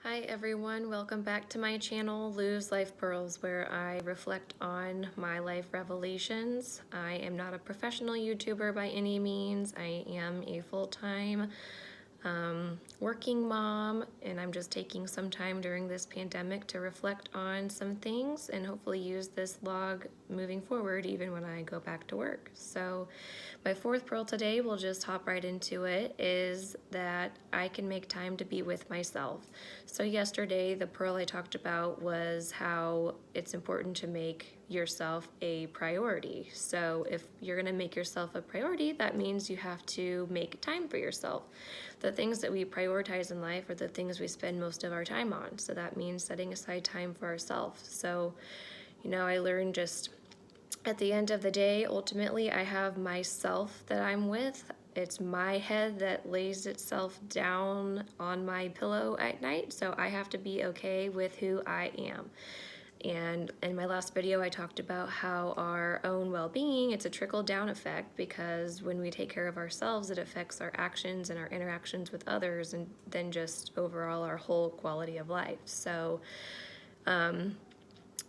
Hi everyone, welcome back to my channel, Lou's Life Pearls, where I reflect on my life revelations. I am not a professional YouTuber by any means. I am a full-time working mom, and I'm just taking some time during this pandemic to reflect on some things and hopefully use this vlog moving forward even when I go back to work. So my fourth pearl today, we'll just hop right into it, is that I can make time to be with myself. So yesterday, the pearl I talked about was how it's important to make yourself a priority. So if you're gonna make yourself a priority, that means you have to make time for yourself. The things that we prioritize in life are the things we spend most of our time on. So that means setting aside time for ourselves. So, I learned just at the end of the day, ultimately, I have myself that I'm with. It's my head that lays itself down on my pillow at night, so I have to be okay with who I am. And in my last video, I talked about how our own well-being, it's a trickle-down effect, because when we take care of ourselves, it affects our actions and our interactions with others, and then just overall our whole quality of life.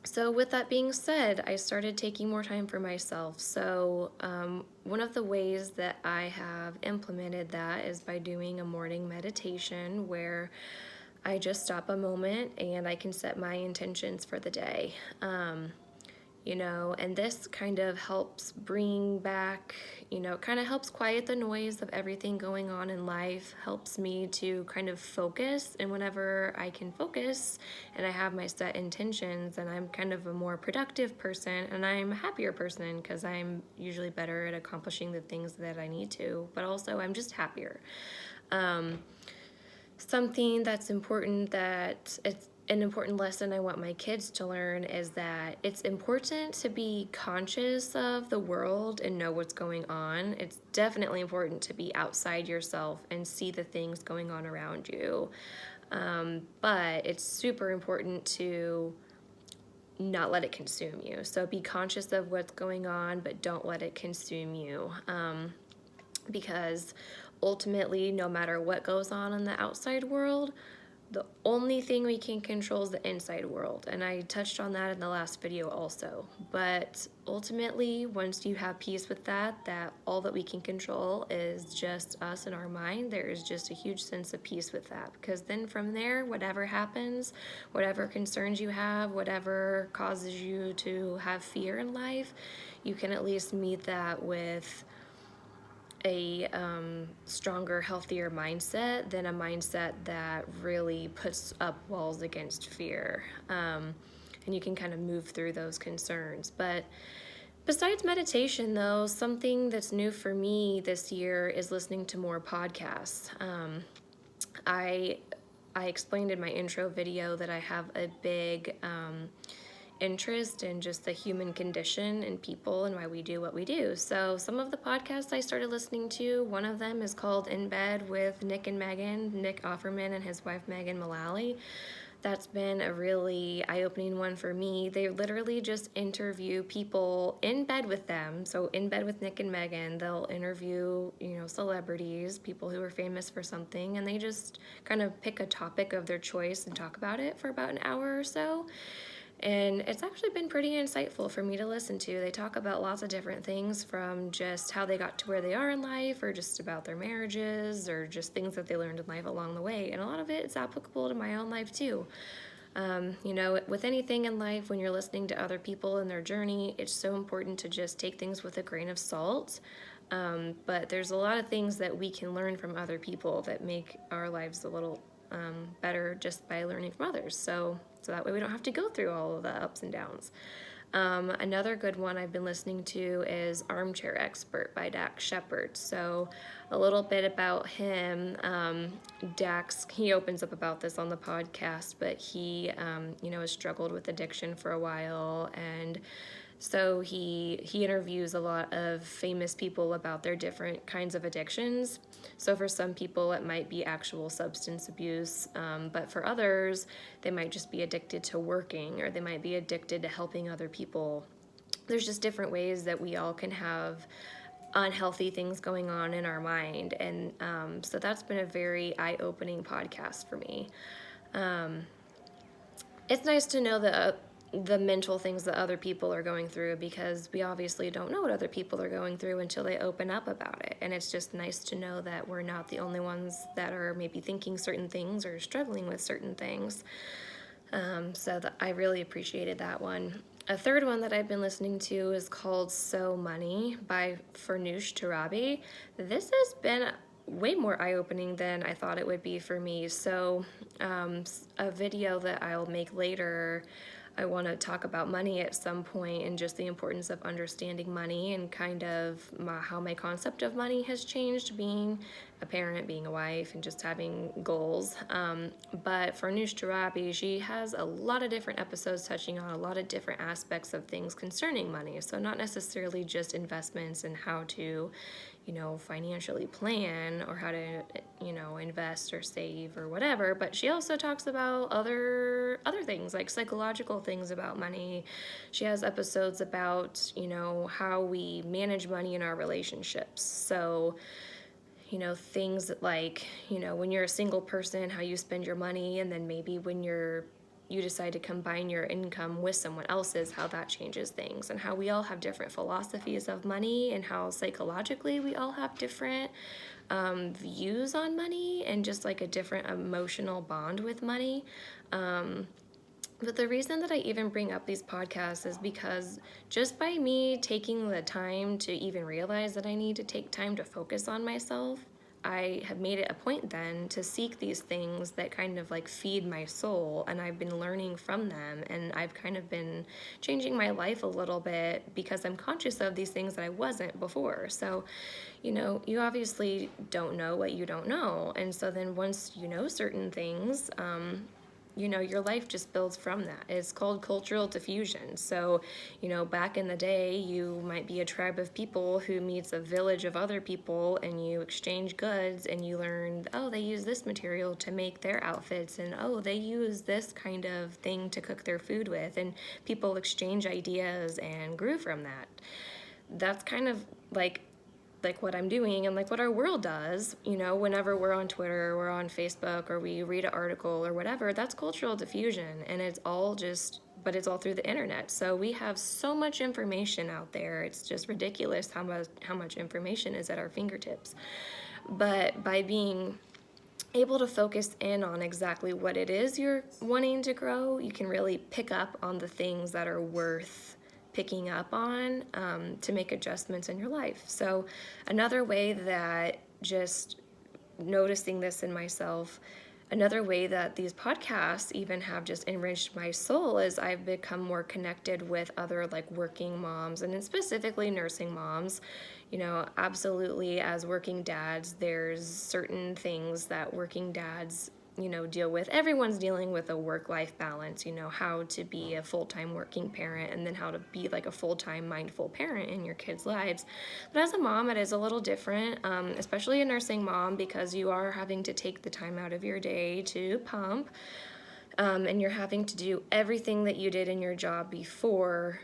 So with that being said, I started taking more time for myself. So one of the ways that I have implemented that is by doing a morning meditation where I just stop a moment and I can set my intentions for the day. And this kind of helps bring back, kind of helps quiet the noise of everything going on in life, helps me to kind of focus. And whenever I can focus and I have my set intentions, then I'm kind of a more productive person and I'm a happier person, because I'm usually better at accomplishing the things that I need to, but also I'm just happier. Something that's important, that it's an important lesson I want my kids to learn, is that it's important to be conscious of the world and know what's going on. It's definitely important to be outside yourself and see the things going on around you. But it's super important to not let it consume you. So be conscious of what's going on, but don't let it consume you. Because ultimately, no matter what goes on in the outside world, the only thing we can control is the inside world. And I touched on that in the last video also. But ultimately, once you have peace with that all that we can control is just us and our mind, there is just a huge sense of peace with that. Because then from there, whatever happens, whatever concerns you have, whatever causes you to have fear in life, you can at least meet that with a stronger, healthier mindset than a mindset that really puts up walls against fear. And you can kind of move through those concerns. But besides meditation, though, something that's new for me this year is listening to more podcasts. I explained in my intro video that I have a big interest in just the human condition and people and why we do what we do. So some of the podcasts I started listening to, one of them is called In Bed with Nick and Megan, Nick Offerman and his wife Megan Mullally. That's been a really eye-opening one for me. They literally just interview people in bed with them. So In Bed with Nick and Megan, they'll interview, celebrities, people who are famous for something, and they just kind of pick a topic of their choice and talk about it for about an hour or so. And it's actually been pretty insightful for me to listen to. They talk about lots of different things, from just how they got to where they are in life, or just about their marriages, or just things that they learned in life along the way. And a lot of it is applicable to my own life too. With anything in life, when you're listening to other people and their journey, it's so important to just take things with a grain of salt. But there's a lot of things that we can learn from other people that make our lives a little better just by learning from others. So that way we don't have to go through all of the ups and downs. Another good one I've been listening to is Armchair Expert by Dax Shepard. So a little bit about him. Dax, he opens up about this on the podcast, but he, has struggled with addiction for a while, and so he interviews a lot of famous people about their different kinds of addictions. So for some people, it might be actual substance abuse, but for others, they might just be addicted to working, or they might be addicted to helping other people. There's just different ways that we all can have unhealthy things going on in our mind, and so that's been a very eye-opening podcast for me. It's nice to know the mental things that other people are going through, because we obviously don't know what other people are going through until they open up about it. And it's just nice to know that we're not the only ones that are maybe thinking certain things or struggling with certain things. So I really appreciated that one. A third one that I've been listening to is called So Money by Farnoosh Torabi. This has been way more eye-opening than I thought it would be for me. So a video that I'll make later, I want to talk about money at some point and just the importance of understanding money and kind of how my concept of money has changed, being a parent, being a wife, and just having goals. But for Farnoosh Torabi, she has a lot of different episodes touching on a lot of different aspects of things concerning money. So not necessarily just investments and how to, financially plan, or how to, invest or save or whatever, but she also talks about other things, like psychological things about money. She has episodes about, how we manage money in our relationships. So, things like, when you're a single person, how you spend your money, and then maybe when you decide to combine your income with someone else's, how that changes things, and how we all have different philosophies of money, and how psychologically we all have different views on money, and just like a different emotional bond with money. But the reason that I even bring up these podcasts is because just by me taking the time to even realize that I need to take time to focus on myself, I have made it a point then to seek these things that kind of like feed my soul, and I've been learning from them, and I've kind of been changing my life a little bit because I'm conscious of these things that I wasn't before. So, you obviously don't know what you don't know, and so then once you know certain things, your life just builds from that. It's called cultural diffusion. So, back in the day, you might be a tribe of people who meets a village of other people, and you exchange goods, and you learn, oh, they use this material to make their outfits, and oh, they use this kind of thing to cook their food with, and people exchange ideas and grew from that. That's kind of like what I'm doing, and like what our world does, whenever we're on Twitter, we're on Facebook, or we read an article or whatever. That's cultural diffusion, and it's all through the internet. So we have so much information out there. It's just ridiculous how much information is at our fingertips. But by being able to focus in on exactly what it is you're wanting to grow, you can really pick up on the things that are worth picking up on, to make adjustments in your life. So another way that, just noticing this in myself, another way that these podcasts even have just enriched my soul is I've become more connected with other like working moms, and specifically nursing moms. Absolutely, as working dads, there's certain things that working dads deal with. Everyone's dealing with a work-life balance, how to be a full-time working parent, and then how to be like a full-time mindful parent in your kids' lives. But as a mom, it is a little different, especially a nursing mom, because you are having to take the time out of your day to pump, and you're having to do everything that you did in your job before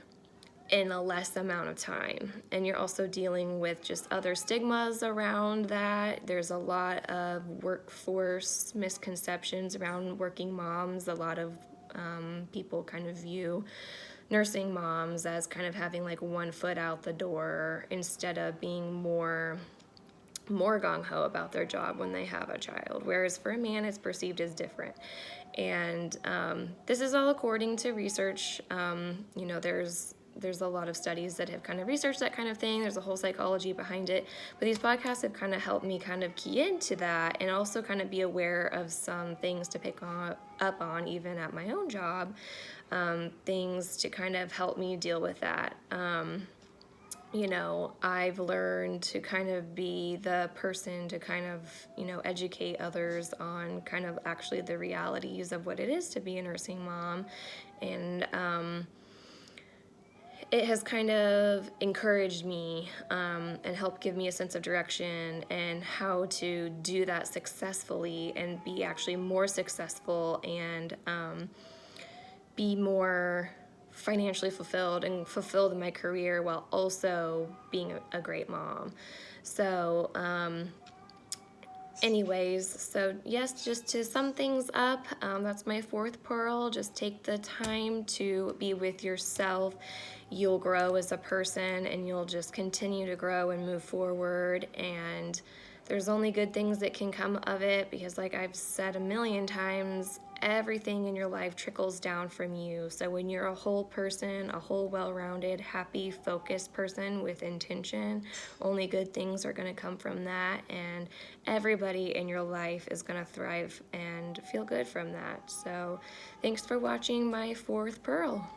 in a less amount of time. And you're also dealing with just other stigmas around that. There's a lot of workforce misconceptions around working moms. A lot of people kind of view nursing moms as kind of having like one foot out the door, instead of being more gung-ho about their job when they have a child, whereas for a man it's perceived as different. And this is all according to research. There's a lot of studies that have kind of researched that kind of thing. There's a whole psychology behind it. But these podcasts have kind of helped me kind of key into that, and also kind of be aware of some things to pick up on even at my own job, things to kind of help me deal with that. I've learned to kind of be the person to kind of, educate others on kind of actually the realities of what it is to be a nursing mom. And it has kind of encouraged me, and helped give me a sense of direction and how to do that successfully, and be actually more successful, and be more financially fulfilled and fulfilled in my career, while also being a great mom. So Anyways, so yes, just to sum things up, that's my fourth pearl. Just take the time to be with yourself. You'll grow as a person, and you'll just continue to grow and move forward, and there's only good things that can come of it, because like I've said a million times, everything in your life trickles down from you. So when you're a whole person, a whole well-rounded, happy, focused person with intention, only good things are going to come from that, and everybody in your life is going to thrive and feel good from that. So thanks for watching my fourth pearl.